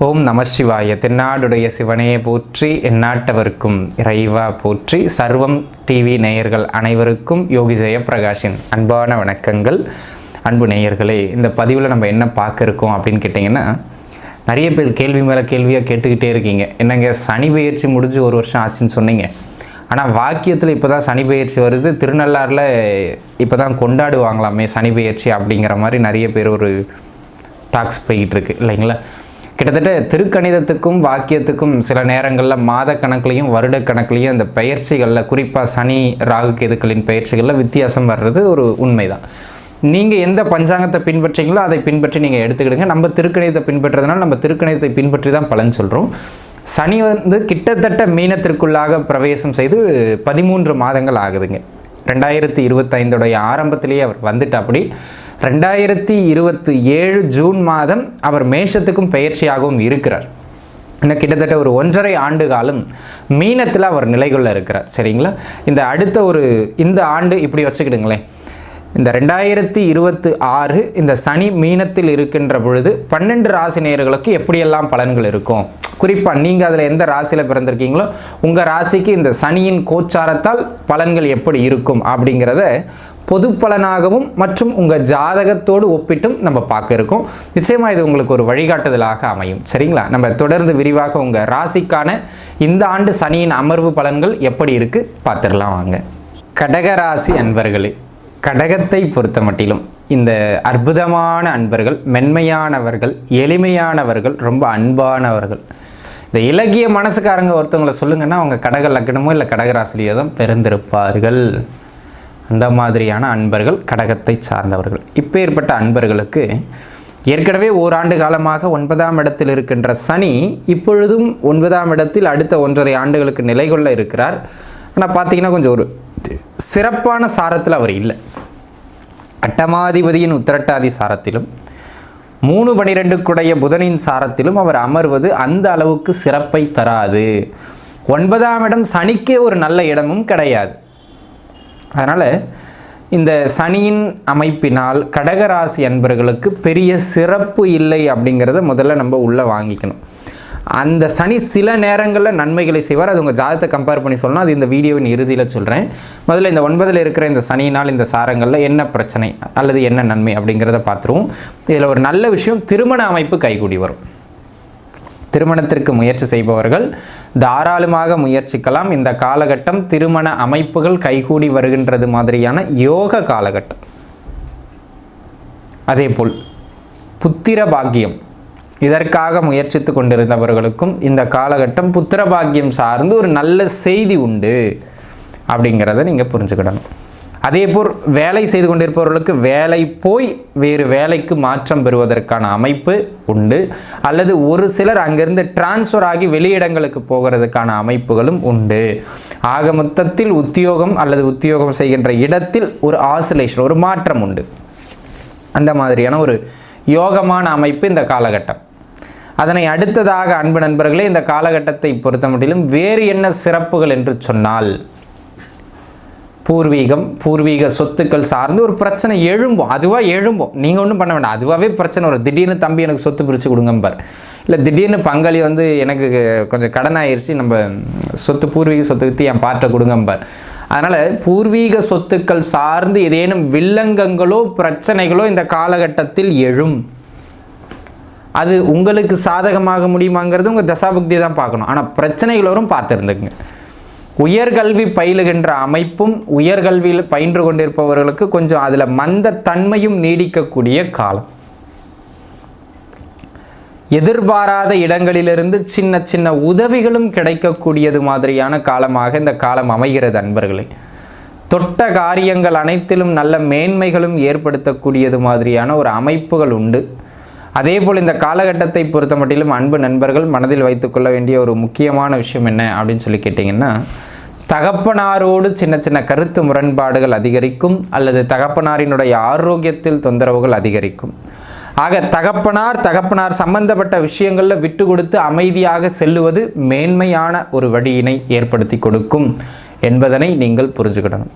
ஓம் நம சிவாய. தென்னாடுடைய சிவனே போற்றி, எந்நாட்டவர்க்கும் இறைவா போற்றி. சர்வம் டிவி நேயர்கள் அனைவருக்கும் யோகி ஜெயப்பிரகாஷின் அன்பான வணக்கங்கள். அன்பு நேயர்களே, இந்த பதிவில் நம்ம என்ன பார்க்க இருக்கோம் அப்படின்னு கேட்டிங்கன்னா, நிறைய பேர் கேள்வி மேலே கேள்வியாக கேட்டுக்கிட்டே இருக்கீங்க. என்னங்க சனி பெயர்ச்சி முடிஞ்சு 1 வருஷம் ஆச்சுன்னு சொன்னீங்க, ஆனால் வாக்கியத்தில் இப்போ தான் சனி பெயர்ச்சி வருது, திருநள்ளாறில் இப்போ தான் கொண்டாடுவாங்களாமே சனி பெயர்ச்சி அப்படிங்கிற மாதிரி நிறைய பேர் ஒரு டாக்ஸ் போய்கிட்டு இருக்கு இல்லைங்களா. கிட்டத்தட்ட திருக்கணிதத்துக்கும் வாக்கியத்துக்கும் சில நேரங்களில் மாத கணக்குலையும் வருட கணக்குலையும் அந்த பயிற்சிகளில், குறிப்பாக சனி ராகு கேதுக்களின் பயிற்சிகளில் வித்தியாசம் வர்றது ஒரு உண்மைதான். நீங்கள் எந்த பஞ்சாங்கத்தை பின்பற்றீங்களோ அதை பின்பற்றி நீங்கள் எடுத்துக்கிடுங்க. நம்ம திருக்கணிதத்தை பின்பற்றுறதுனால நம்ம திருக்கணிதத்தை பின்பற்றி தான் பலன் சொல்கிறோம். சனி கிட்டத்தட்ட மீனத்திற்குள்ளாக பிரவேசம் செய்து 13 மாதங்கள் ஆகுதுங்க. 2025 ஆரம்பத்திலேயே அவர் வந்துட்டு, அப்படி 2027 ஜூன் மாதம் அவர் மேஷத்துக்கும் பயிற்சியாகவும் இருக்கிறார். இன்னும் கிட்டத்தட்ட ஒரு 1.5 ஆண்டு காலம் மீனத்தில் அவர் நிலைகொள்ள இருக்கிறார். சரிங்களா. இந்த ஆண்டு இப்படி வச்சுக்கிடுங்களேன், இந்த 2026 இந்த சனி மீனத்தில் இருக்கின்ற பொழுது 12 ராசி நேயர்களுக்கு எப்படியெல்லாம் பலன்கள் இருக்கும், குறிப்பாக நீங்கள் அதில் எந்த ராசியில் பிறந்திருக்கீங்களோ உங்கள் ராசிக்கு இந்த சனியின் கோச்சாரத்தால் பலன்கள் எப்படி இருக்கும் அப்படிங்கிறத பொது பலனாகவும் மற்றும் உங்கள் ஜாதகத்தோடு ஒப்பிட்டும் நம்ம பார்க்க இருக்கோம். நிச்சயமாக இது உங்களுக்கு ஒரு வழிகாட்டுதலாக அமையும். சரிங்களா. நம்ம தொடர்ந்து விரிவாக உங்கள் ராசிக்கான இந்த ஆண்டு சனியின் அமர்வு பலன்கள் எப்படி இருக்குது பார்த்துடலாம் வாங்க. கடகராசி அன்பர்களே, கடகத்தை பொறுத்த மட்டிலும் இந்த அற்புதமான அன்பர்கள், மென்மையானவர்கள், எளிமையானவர்கள், ரொம்ப அன்பானவர்கள். இந்த இலக்கிய மனசுக்காரங்க ஒருத்தவங்களை சொல்லுங்கன்னா அவங்க கடக லக்னமோ இல்லை கடகராசிலேயோ தான் பிறந்திருப்பார்கள். அந்த மாதிரியான அன்பர்கள் கடகத்தை சார்ந்தவர்கள். இப்பேற்பட்ட அன்பர்களுக்கு ஏற்கனவே ஓராண்டு காலமாக 9ஆம் இடத்தில் இருக்கின்ற சனி இப்பொழுதும் 9ஆம் இடத்தில் அடுத்த 1.5 ஆண்டுகளுக்கு நிலை கொள்ள இருக்கிறார். ஆனால் பார்த்தீங்கன்னா கொஞ்சம் ஒரு சிறப்பான சாரத்தில் அவர் இல்லை. அட்டமாதிபதியின் உத்திரட்டாதி சாரத்திலும் 3-12 புதனின் சாரத்திலும் அவர் அமர்வது அந்த அளவுக்கு சிறப்பை தராது. 9ஆம் இடம் சனிக்கே ஒரு நல்ல இடமும் கிடையாது. அதனால் இந்த சனியின் அமைப்பினால் கடகராசி அன்பர்களுக்கு பெரிய சிறப்பு இல்லை அப்படிங்கிறத முதல்ல நம்ம உள்ளே வாங்கிக்கணும். அந்த சனி சில நேரங்களில் நன்மைகளை செய்வார். அது உங்கள் ஜாதகத்தை கம்பேர் பண்ணி சொல்லணும். அது இந்த வீடியோவின் இறுதியில் சொல்கிறேன். முதல்ல இந்த 9ல் இருக்கிற இந்த சனியினால் இந்த சாரங்களில் என்ன பிரச்சனை அல்லது என்ன நன்மை அப்படிங்கிறத பார்த்துருவோம். இதில் ஒரு நல்ல விஷயம், திருமண அமைப்பு கைகூடி வரும். திருமணத்திற்கு முயற்சி செய்பவர்கள் தாராளமாக முயற்சிக்கலாம். இந்த காலகட்டம் திருமண அமைப்புகள் கைகூடி வருகின்றது மாதிரியான யோக காலகட்டம். அதேபோல் புத்திர பாக்கியம், இதற்காக முயற்சித்து கொண்டிருந்தவர்களுக்கும் இந்த காலகட்டம் புத்திர பாக்கியம் சார்ந்து ஒரு நல்ல செய்தி உண்டு அப்படிங்கிறத நீங்கள் புரிஞ்சுக்கிடணும். அதேபோல் வேலை செய்து கொண்டிருப்பவர்களுக்கு வேலை போய் வேறு வேலைக்கு மாற்றம் பெறுவதற்கான அமைப்பு உண்டு. அல்லது ஒரு சிலர் அங்கிருந்து டிரான்ஸ்ஃபர் ஆகி வெளியிடங்களுக்கு போகிறதுக்கான அமைப்புகளும் உண்டு. ஆக மொத்தத்தில் உத்தியோகம் அல்லது உத்தியோகம் செய்கின்ற இடத்தில் ஒரு ஆசிலேஷன், ஒரு மாற்றம் உண்டு. அந்த மாதிரியான ஒரு யோகமான அமைப்பு இந்த காலகட்டம். அதனை அடுத்ததாக அன்பு நண்பர்களே, இந்த காலகட்டத்தை பொறுத்த மட்டிலும் வேறு என்ன சிறப்புகள் என்று சொன்னால், பூர்வீக சொத்துக்கள் சார்ந்து ஒரு பிரச்சனை எழும்போம். அதுவாக எழும்போம், நீங்கள் ஒன்றும் பண்ண வேண்டாம். அதுவாகவே பிரச்சனை வரும். திடீர்னு தம்பி எனக்கு சொத்து பிரித்து கொடுங்கம்பார், இல்லை திடீர்னு பங்காளி எனக்கு கொஞ்சம் கடன் ஆயிடுச்சு, நம்ம பூர்வீக சொத்து விற்று என் பார்ட்டை கொடுங்கம்பார். அதனால் பூர்வீக சொத்துக்கள் சார்ந்து ஏதேனும் வில்லங்கங்களோ பிரச்சனைகளோ இந்த காலகட்டத்தில் எழும். அது உங்களுக்கு சாதகமாக முடியுமாங்கிறது உங்கள் தசாபுக்தியை தான் பார்க்கணும். ஆனால் பிரச்சனைகள் வரும், பார்த்துருந்துங்க. உயர்கல்வி பயிலுகின்ற அமைப்பும் உயர்கல்வியில் பயின்று கொண்டிருப்பவர்களுக்கு கொஞ்சம் அதில் மந்த தன்மையும் நீடிக்கக்கூடிய காலம். எதிர்பாராத இடங்களிலிருந்து சின்ன சின்ன உதவிகளும் கிடைக்கக்கூடியது மாதிரியான காலமாக இந்த காலம் அமைகிறது அன்பர்களே. தொட்ட காரியங்கள் அனைத்திலும் நல்ல மேன்மைகளும் ஏற்படுத்தக்கூடியது மாதிரியான ஒரு அமைப்புகள் உண்டு. அதேபோல் இந்த காலகட்டத்தை பொறுத்த மட்டிலும் அன்பு நண்பர்கள் மனதில் வைத்துக்கொள்ள வேண்டிய ஒரு முக்கியமான விஷயம் என்ன அப்படின்னு சொல்லி கேட்டிங்கன்னா, தகப்பனாரோடு சின்ன சின்ன கருத்து முரண்பாடுகள் அதிகரிக்கும். அல்லது தகப்பனாரினுடைய ஆரோக்கியத்தில் தொந்தரவுகள் அதிகரிக்கும். ஆக தகப்பனார் சம்பந்தப்பட்ட விஷயங்களில் விட்டு கொடுத்து அமைதியாக செல்லுவது மேன்மையான ஒரு வழியினை ஏற்படுத்தி கொடுக்கும் என்பதனை நீங்கள் புரிஞ்சுக்கிடணும்.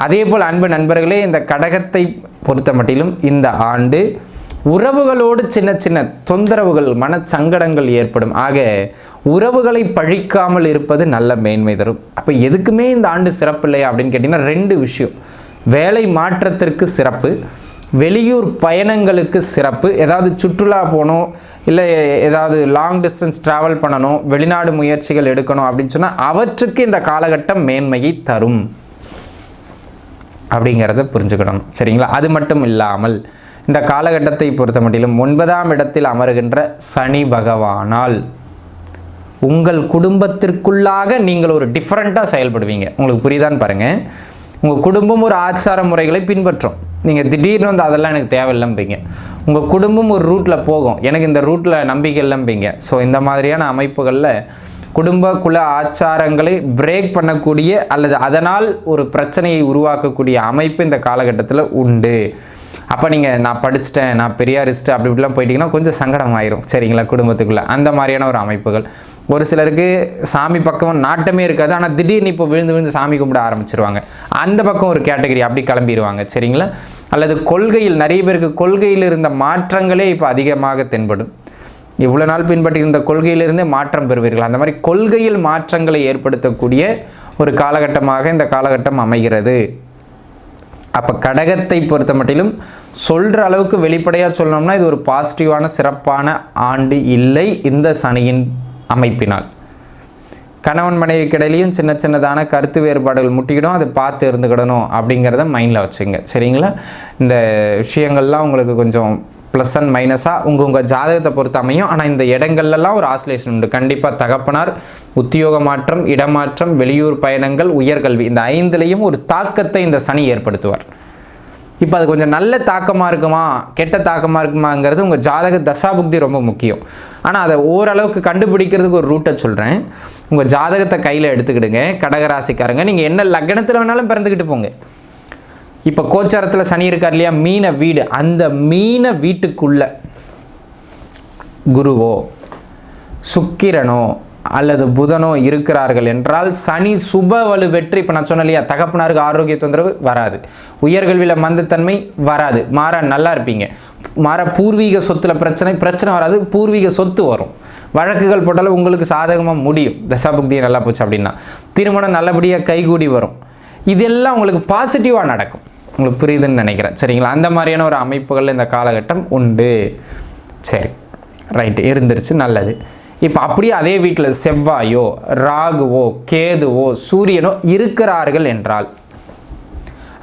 அதேபோல் அன்பு நண்பர்களே, இந்த கடகத்தை பொறுத்த மட்டிலும் இந்த ஆண்டு உறவுகளோடு சின்ன சின்ன தொந்தரவுகள், மனச்சங்கடங்கள் ஏற்படும். ஆக உறவுகளை பழிக்காமல் இருப்பது நல்ல மேன்மை தரும். அப்போ எதுக்குமே இந்த ஆண்டு சிறப்பு இல்லையா அப்படின்னு கேட்டிங்கன்னா 2 விஷயம். வேலை மாற்றத்திற்கு சிறப்பு, வெளியூர் பயணங்களுக்கு சிறப்பு. ஏதாவது சுற்றுலா போகணும், இல்லை ஏதாவது லாங் டிஸ்டன்ஸ் ட்ராவல் பண்ணணும், வெளிநாடு முயற்சிகள் எடுக்கணும் அப்படின்னு சொன்னால் அவற்றுக்கு இந்த காலகட்டம் மேன்மையை தரும் அப்படிங்கிறத புரிஞ்சுக்கணும். சரிங்களா? அது மட்டும் இல்லாமல் இந்த காலகட்டத்தை பொறுத்த மட்டிலும் 9ஆம் இடத்தில் அமருகின்ற சனி பகவானால் உங்கள் குடும்பத்திற்குள்ளாக நீங்கள் ஒரு டிஃப்ரெண்ட்டாக செயல்படுவீங்க. உங்களுக்கு புரியுதான்னு பாருங்கள். உங்கள் குடும்பம் ஒரு ஆச்சார முறைகளை பின்பற்றும். நீங்கள் திடீர்னு வந்து அதெல்லாம் எனக்கு தேவையில்லைம்பீங்க. உங்கள் குடும்பம் ஒரு ரூட்டில் போகும், எனக்கு இந்த ரூட்டில் நம்பிக்கை இல்லைம்பீங்க. ஸோ இந்த மாதிரியான அமைப்புகளில் குடும்ப குல ஆச்சாரங்களை பிரேக் பண்ணக்கூடிய அல்லது அதனால் ஒரு பிரச்சனையை உருவாக்கக்கூடிய அமைப்பு இந்த காலகட்டத்தில் உண்டு. அப்போ நீங்கள் நான் படிச்சுட்டேன், நான் பெரியாரிஸ்ட்டு அப்படி இப்படிலாம் போயிட்டீங்கன்னா கொஞ்சம் சங்கடம் ஆயிரும். சரிங்களா? குடும்பத்துக்குள்ளே அந்த மாதிரியான ஒரு அமைப்புகள். ஒரு சிலருக்கு சாமி பக்கம் நாட்டமே இருக்காது, ஆனால் திடீர்னு இப்போ விழுந்து விழுந்து சாமி கும்பிட ஆரம்பிச்சிருவாங்க. அந்த பக்கம் ஒரு கேட்டகரி அப்படி கிளம்பிடுவாங்க. சரிங்களா? அல்லது கொள்கையில் நிறைய பேருக்கு கொள்கையில் இருந்த மாற்றங்களே இப்போ அதிகமாக தென்படும். இவ்வளோ நாள் பின்பற்றியிருந்த கொள்கையிலிருந்தே மாற்றம் பெறுவீர்கள். அந்த மாதிரி கொள்கையில் மாற்றங்களை ஏற்படுத்தக்கூடிய ஒரு காலகட்டமாக இந்த காலகட்டம் அமைகிறது. அப்போ கடகத்தை பொறுத்த மட்டிலும் சொல்கிற அளவுக்கு வெளிப்படையாக சொல்லணும்னா இது ஒரு பாசிட்டிவான சிறப்பான ஆண்டு இல்லை இந்த சனியின் அமைப்பினால். கணவன் மனைவிக்கிடையிலையும் சின்ன சின்னதான கருத்து வேறுபாடுகள் முட்டிக்கிடும், அதை பார்த்து இருந்துக்கிடணும் அப்படிங்கிறத மைண்டில் வச்சுங்க. சரிங்களா? இந்த விஷயங்கள்லாம் உங்களுக்கு கொஞ்சம் ப்ளஸ் அண்ட் மைனஸாக உங்கள் ஜாதகத்தை பொறுத்து அமையும். ஆனால் இந்த இடங்கள்லாம் ஒரு ஆசிலேஷன் உண்டு. கண்டிப்பாக தகப்பனார், உத்தியோக மாற்றம், இடமாற்றம், வெளியூர் பயணங்கள், உயர்கல்வி, இந்த 5லையும் ஒரு தாக்கத்தை இந்த சனி ஏற்படுத்துவார். இப்போ அது கொஞ்சம் நல்ல தாக்கமாக இருக்குமா கெட்ட தாக்கமாக இருக்குமாங்கிறது உங்கள் ஜாதக தசாபுக்தி ரொம்ப முக்கியம். ஆனால் அதை ஓரளவுக்கு கண்டுபிடிக்கிறதுக்கு ஒரு ரூட்டை சொல்கிறேன். உங்கள் ஜாதகத்தை கையில் எடுத்துக்கிடுங்க. கடகராசிக்காரங்க, நீங்கள் என்ன லக்னத்தில் வேணாலும் பிறந்துக்கிட்டு போங்க. இப்போ கோச்சாரத்தில் சனி இருக்கார் இல்லையா, மீன வீடு, அந்த மீன வீட்டுக்குள்ள குருவோ சுக்கிரனோ அல்லது புதனோ இருக்கிறார்கள் என்றால் சனி சுப வலு வெற்றி. இப்போ நான் சொன்னேன் இல்லையா, தகப்பனாருக்கு ஆரோக்கிய தொந்தரவு வராது, உயர்கல்வியில் மந்தத்தன்மை வராது, மாற நல்லா இருப்பீங்க. மாற பூர்வீக சொத்துல பிரச்சனை வராது, பூர்வீக சொத்து வரும். வழக்குகள் போட்டாலும் உங்களுக்கு சாதகமாக முடியும். தசாபுக்தியை நல்லா போச்சு அப்படின்னா திருமணம் நல்லபடியாக கைகூடி வரும். இதெல்லாம் உங்களுக்கு பாசிட்டிவாக நடக்கும். உங்களுக்கு புரியுதுன்னு நினைக்கிறேன். சரிங்களா? அந்த மாதிரியான ஒரு அமைப்புகள் இந்த காலகட்டம் உண்டு. சரி, ரைட்டு, இருந்துருச்சு, நல்லது. இப்போ அப்படியே அதே வீட்டில் செவ்வாயோ ராகுவோ கேதுவோ சூரியனோ இருக்கிறார்கள் என்றால்,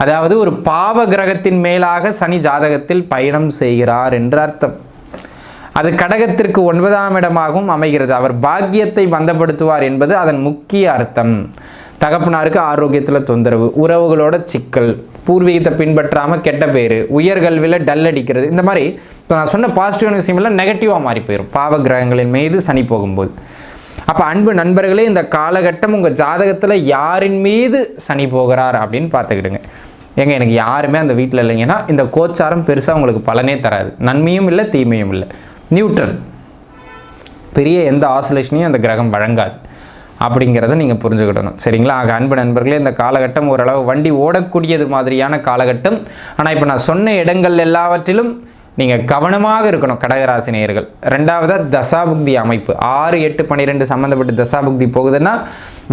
அதாவது ஒரு பாவ கிரகத்தின் மேலாக சனி ஜாதகத்தில் பயணம் செய்கிறார் என்று அர்த்தம். அது கடகத்திற்கு 9ஆம் இடமாகவும் அமைகிறது. அவர் பாக்கியத்தை பந்தப்படுத்துவார் என்பது அதன் முக்கிய அர்த்தம். தகப்பனாருக்கு ஆரோக்கியத்தில் தொந்தரவு, உறவுகளோட சிக்கல், பூர்வீகத்தை பின்பற்றாமல் கெட்ட பேர், உயர்கல்வியில் டல் அடிக்கிறது, இந்த மாதிரி இப்போ நான் சொன்ன பாசிட்டிவான விஷயமெல்லாம் நெகட்டிவாக மாறி போயிடும் பாவ கிரகங்களின் மீது சனி போகும்போது. அப்போ அன்பு நண்பர்களே, இந்த காலகட்டம் உங்கள் ஜாதகத்தில் யாரின் மீது சனி போகிறார் அப்படின்னு பார்த்துக்கிடுங்க. ஏங்க எனக்கு யாருமே அந்த வீட்டில் இல்லைங்கன்னா இந்த கோச்சாரம் பெருசாக உங்களுக்கு பலனே தராது. நன்மையும் இல்லை, தீமையும் இல்லை, நியூட்ரல். பெரிய எந்த ஆசோலேஷனையும் அந்த கிரகம் வழங்காது அப்படிங்கிறத நீங்கள் புரிஞ்சுக்கிடணும். சரிங்களா? ஆக அன்பு நண்பர்களே, இந்த காலகட்டம் ஓரளவு வண்டி ஓடக்கூடியது மாதிரியான காலகட்டம். ஆனால் இப்போ நான் சொன்ன இடங்கள் எல்லாவற்றிலும் நீங்கள் கவனமாக இருக்கணும் கடகராசி நேயர்கள். 2வது தசாபுக்தி அமைப்பு 6, 8, 12 சம்மந்தப்பட்ட தசாபுக்தி போகுதுன்னா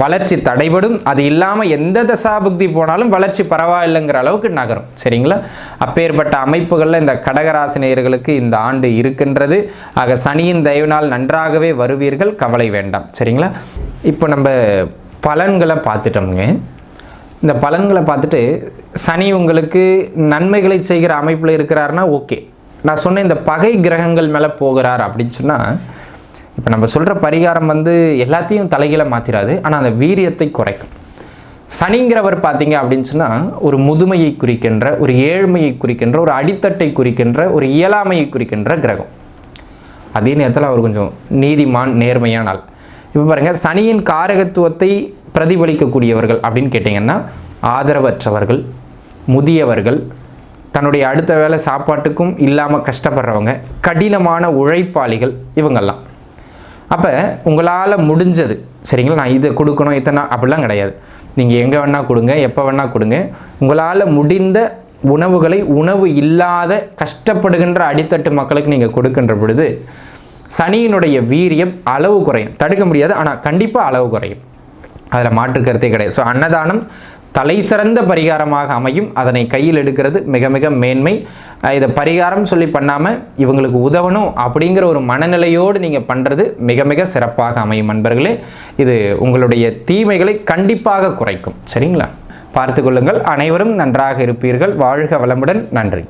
வளர்ச்சி தடைபடும். அது இல்லாமல் எந்த தசாபுக்தி போனாலும் வளர்ச்சி பரவாயில்லைங்கிற அளவுக்கு நகரும். சரிங்களா? அப்பேற்பட்ட அமைப்புகளில் இந்த கடகராசி நேயர்களுக்கு இந்த ஆண்டு இருக்கின்றது. ஆக சனியின் தயவினால் நன்றாகவே வருவீர்கள், கவலை வேண்டாம். சரிங்களா? இப்போ நம்ம பலன்களை பார்த்துட்டோமுங்க. இந்த பலன்களை பார்த்துட்டு சனி உங்களுக்கு நன்மைகளை செய்கிற அமைப்பில் இருக்கிறாருன்னா ஓகே. நான் சொன்ன இந்த பகை கிரகங்கள் மேலே போகிறார் அப்படின்னு சொன்னால், இப்போ நம்ம சொல்கிற பரிகாரம் எல்லாத்தையும் தலைகீழ மாற்றிடாது, ஆனால் அந்த வீரியத்தை குறைக்கும். சனிங்கிறவர் பார்த்தீங்க அப்படின்னு சொன்னால் ஒரு முதுமையை குறிக்கின்ற, ஒரு ஏழ்மையை குறிக்கின்ற, ஒரு அடித்தட்டை குறிக்கின்ற, ஒரு இயலாமையை குறிக்கின்ற கிரகம். அதே நேரத்தில் அவர் கொஞ்சம் நீதிமான், நேர்மையான ஆள். இப்போ பாருங்கள், சனியின் காரகத்துவத்தை பிரதிபலிக்கக்கூடியவர்கள் அப்படின்னு கேட்டிங்கன்னா ஆதரவற்றவர்கள், முதியவர்கள், தன்னுடைய அடுத்த வேலை சாப்பாட்டுக்கும் இல்லாமல் கஷ்டப்படுறவங்க, கடினமான உழைப்பாளிகள், இவங்கெல்லாம். அப்போ உங்களால் முடிஞ்சது, சரிங்களா, நான் இதை கொடுக்கணும் இத்தனை அப்படிலாம் கிடையாது. நீங்கள் எங்கே வேணால் கொடுங்க, எப்போ வேணால் கொடுங்க. உங்களால் முடிந்த உணவுகளை உணவு இல்லாத கஷ்டப்படுகின்ற அடித்தட்டு மக்களுக்கு நீங்கள் கொடுக்கின்ற பொழுது சனியினுடைய வீரியம் அளவு குறையும். தடுக்க முடியாது, ஆனால் கண்டிப்பாக அளவு குறையும். அதில் மாற்று கருத்தே கிடையாது. ஸோ அன்னதானம் தலை சிறந்த பரிகாரமாக அமையும். அதனை கையில் எடுக்கிறது மிக மிக மேன்மை. இதை பரிகாரம் சொல்லி பண்ணாமல் இவங்களுக்கு உதவணும் அப்படிங்கிற ஒரு மனநிலையோடு நீங்கள் பண்ணுறது மிக மிக சிறப்பாக அமையும் நண்பர்களே. இது உங்களுடைய தீமைகளை கண்டிப்பாக குறைக்கும். சரிங்களா? பார்த்து கொள்ளுங்கள். அனைவரும் நன்றாக இருப்பீர்கள். வாழ்க வளமுடன். நன்றி.